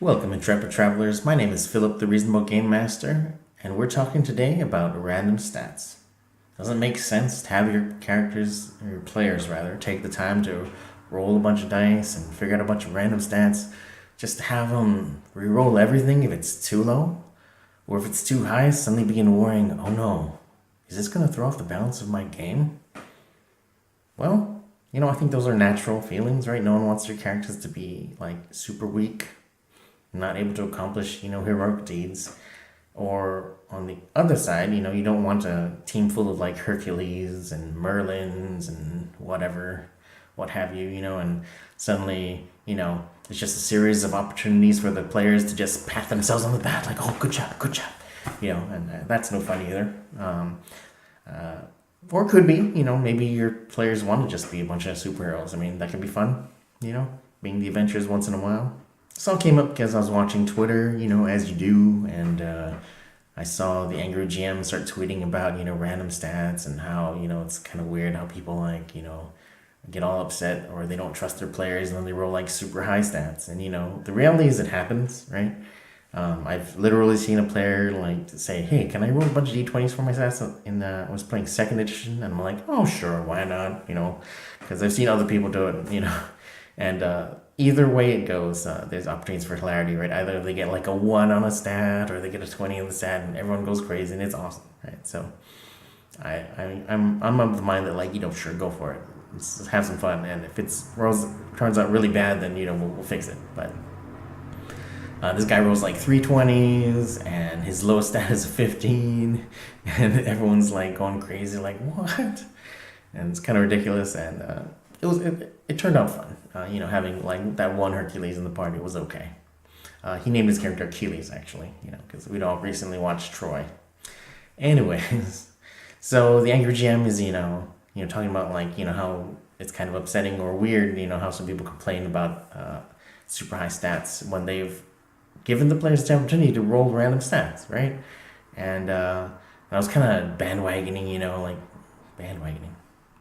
Welcome, intrepid travelers. My name is Philip, the Reasonable Game Master, and we're talking today about random stats. Doesn't it make sense to have your characters, or your players rather, take the time to roll a bunch of dice and figure out a bunch of random stats, just to have them re-roll everything if it's too low? Or if it's too high, suddenly begin worrying, oh no, is this going to throw off the balance of my game? Well, I think those are natural feelings, right? No one wants their characters to be, super weak, not able to accomplish, heroic deeds. Or on the other side, you don't want a team full of Hercules and Merlins and what have you, and suddenly, it's just a series of opportunities for the players to just pat themselves on the back, like, oh, good job, and that's no fun either. Or it could be, maybe your players want to just be a bunch of superheroes. I mean, that could be fun, being the adventurers once in a while. This all came up because I was watching Twitter, as you do, and I saw the angry GM start tweeting about, random stats and how, it's kind of weird how people get all upset or they don't trust their players and then they roll super high stats. And, the reality is it happens, right? I've literally seen a player say, hey, can I roll a bunch of d20s for my stats? I was playing second edition, and I'm like, oh, sure, why not? Because I've seen other people do it, and either way it goes, there's opportunities for hilarity, right? Either they get a 1 on a stat or they get a 20 on the stat and everyone goes crazy and it's awesome, right? So I'm of the mind that sure, go for it. Let's have some fun, and if turns out really bad, then we'll fix it. But this guy rolls 3 20s and his lowest stat is a 15 and everyone's going crazy, what? And it's kind of ridiculous, and it turned out fun. Having that one Hercules in the party was okay. He named his character Achilles, actually, because we'd all recently watched Troy. Anyways, so the angry GM is talking about how it's kind of upsetting or weird, how some people complain about super high stats when they've given the players the opportunity to roll random stats, right? And I was kind of bandwagoning, bandwagoning.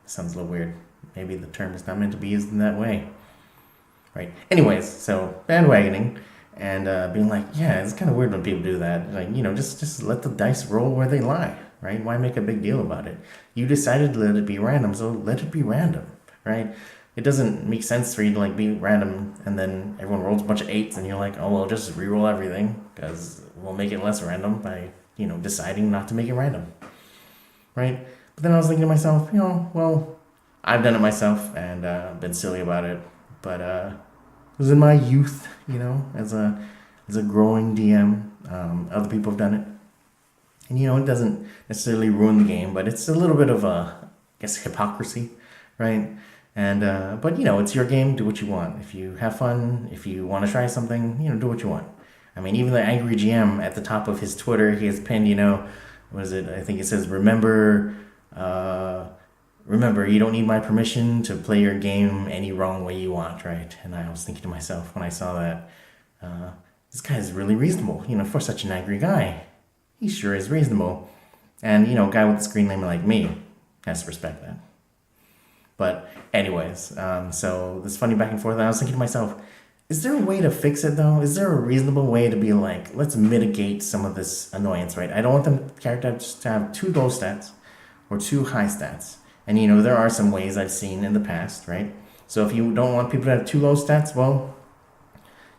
Sounds a little weird. Maybe the term is not meant to be used in that way, right? Anyways, so bandwagoning and being yeah, it's kind of weird when people do that. Just let the dice roll where they lie, right? Why make a big deal about it? You decided to let it be random, so let it be random, right? It doesn't make sense for you to be random and then everyone rolls a bunch of 8s and you're like, oh, well, just re-roll everything because we'll make it less random by, deciding not to make it random, right? But then I was thinking to myself, well, I've done it myself and been silly about it, but it was in my youth, as a growing DM. Other people have done it, and it doesn't necessarily ruin the game, but it's a little bit of hypocrisy, right? And but it's your game. Do what you want. If you have fun, if you want to try something, do what you want. I mean, even the angry GM at the top of his Twitter, he has pinned, what is it? I think it says, remember, you don't need my permission to play your game any wrong way you want, right? And I was thinking to myself when I saw that, this guy is really reasonable, for such an angry guy. He sure is reasonable. And, a guy with a screen name like me has to respect that. But anyways, so this funny back and forth, and I was thinking to myself, is there a way to fix it though? Is there a reasonable way to be let's mitigate some of this annoyance, right? I don't want the characters to have too low stats or too high stats. And there are some ways I've seen in the past, right? So if you don't want people to have too low stats, well,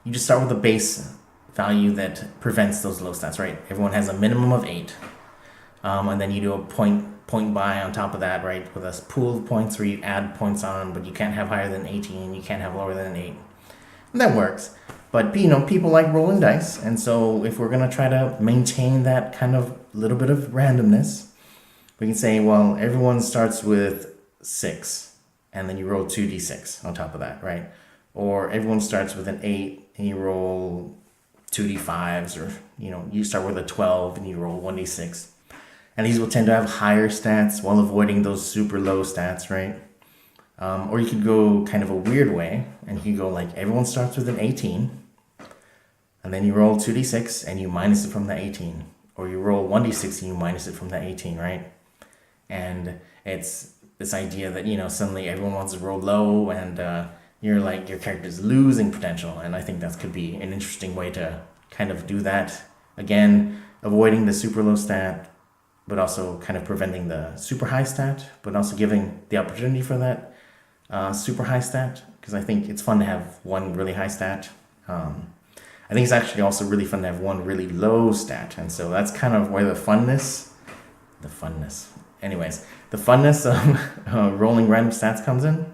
you just start with a base value that prevents those low stats, right? Everyone has a minimum of 8. And then you do a point buy on top of that, right? With a pool of points where you add points on, but you can't have higher than 18, you can't have lower than 8. And that works. But, people like rolling dice, and so if we're going to try to maintain that kind of little bit of randomness, we can say, well, everyone starts with 6, and then you roll 2d6 on top of that, right? Or everyone starts with an 8, and you roll 2d5s, or, you start with a 12, and you roll 1d6. And these will tend to have higher stats while avoiding those super low stats, right? Or you could go kind of a weird way, and you could go everyone starts with an 18, and then you roll 2d6, and you minus it from the 18. Or you roll 1d6, and you minus it from the 18, right? And it's this idea that, suddenly everyone wants to roll low and your character's losing potential, and I think that could be an interesting way to kind of do that. Again, avoiding the super low stat, but also kind of preventing the super high stat, but also giving the opportunity for that super high stat, because I think it's fun to have one really high stat. I think it's actually also really fun to have one really low stat, and so that's kind of where the funness of rolling random stats comes in.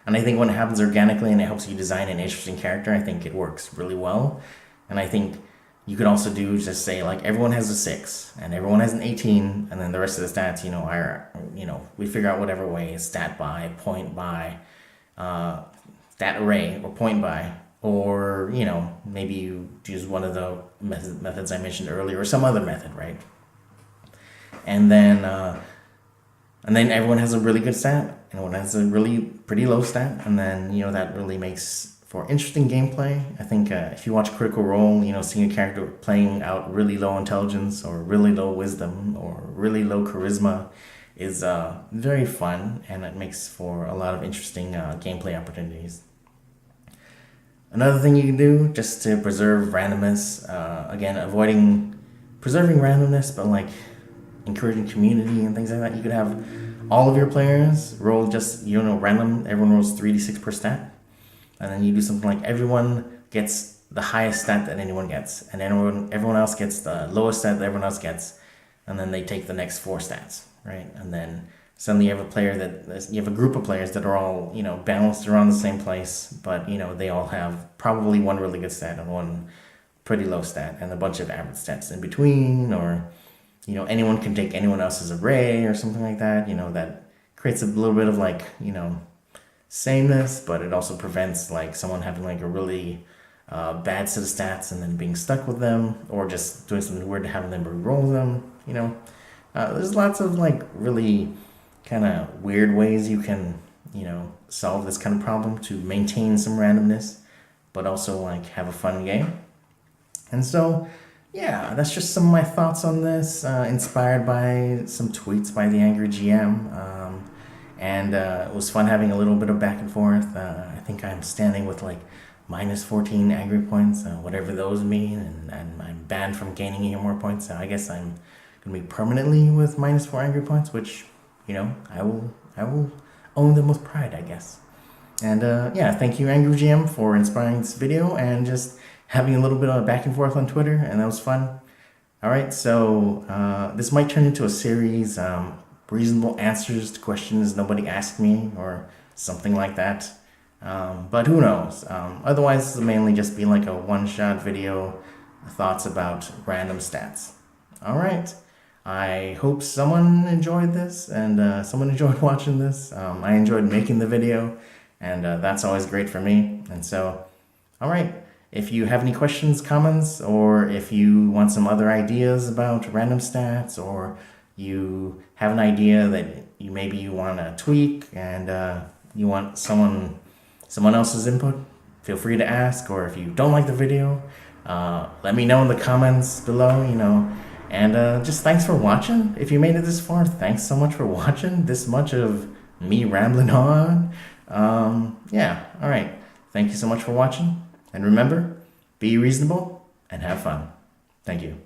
And I think when it happens organically and it helps you design an interesting character, I think it works really well. And I think you could also do just say like everyone has a 6 and everyone has an 18, and then the rest of the stats, we figure out whatever way, stat by, point by, stat array, or point by, or maybe you use one of the methods I mentioned earlier, or some other method, right? And then everyone has a really good stat, and everyone has a really pretty low stat, and then that really makes for interesting gameplay. I think if you watch Critical Role, seeing a character playing out really low intelligence or really low wisdom or really low charisma is very fun, and it makes for a lot of interesting gameplay opportunities. Another thing you can do just to preserve randomness, again, preserving randomness, but like encouraging community and things like that. You could have all of your players roll just random. Everyone rolls 3d6 per stat, and then you do something like everyone gets the highest stat that anyone gets, and everyone else gets the lowest stat that everyone else gets, and then they take the next 4 stats, right? And then suddenly you have a group of players that are all balanced around the same place, but they all have probably one really good stat and one pretty low stat, and a bunch of average stats in between, or anyone can take anyone else's array or something like that. That creates a little bit of sameness, but it also prevents someone having a really bad set of stats and then being stuck with them, or just doing something weird to having them re-roll them. There's lots of really kind of weird ways you can solve this kind of problem to maintain some randomness, but also have a fun game. And so yeah, that's just some of my thoughts on this, inspired by some tweets by the Angry GM. And it was fun having a little bit of back and forth. I think I'm standing with minus 14 angry points, whatever those mean, and I'm banned from gaining any more points. So I guess I'm going to be permanently with minus 4 angry points, which, I will own them with pride, I guess. And yeah, thank you, Angry GM, for inspiring this video and just having a little bit of back and forth on Twitter, and that was fun. All right, so this might turn into a series, reasonable answers to questions nobody asked me, or something like that. But who knows? Otherwise, this will mainly just be a one-shot video, thoughts about random stats. All right, I hope someone enjoyed this, and someone enjoyed watching this. I enjoyed making the video, and that's always great for me. And so, all right. If you have any questions, comments, or if you want some other ideas about random stats, or you have an idea that you want to tweak and you want someone else's input, feel free to ask. Or if you don't like the video, let me know in the comments below, And just thanks for watching. If you made it this far, thanks so much for watching this much of me rambling on. Yeah, all right. Thank you so much for watching. And remember, be reasonable and have fun. Thank you.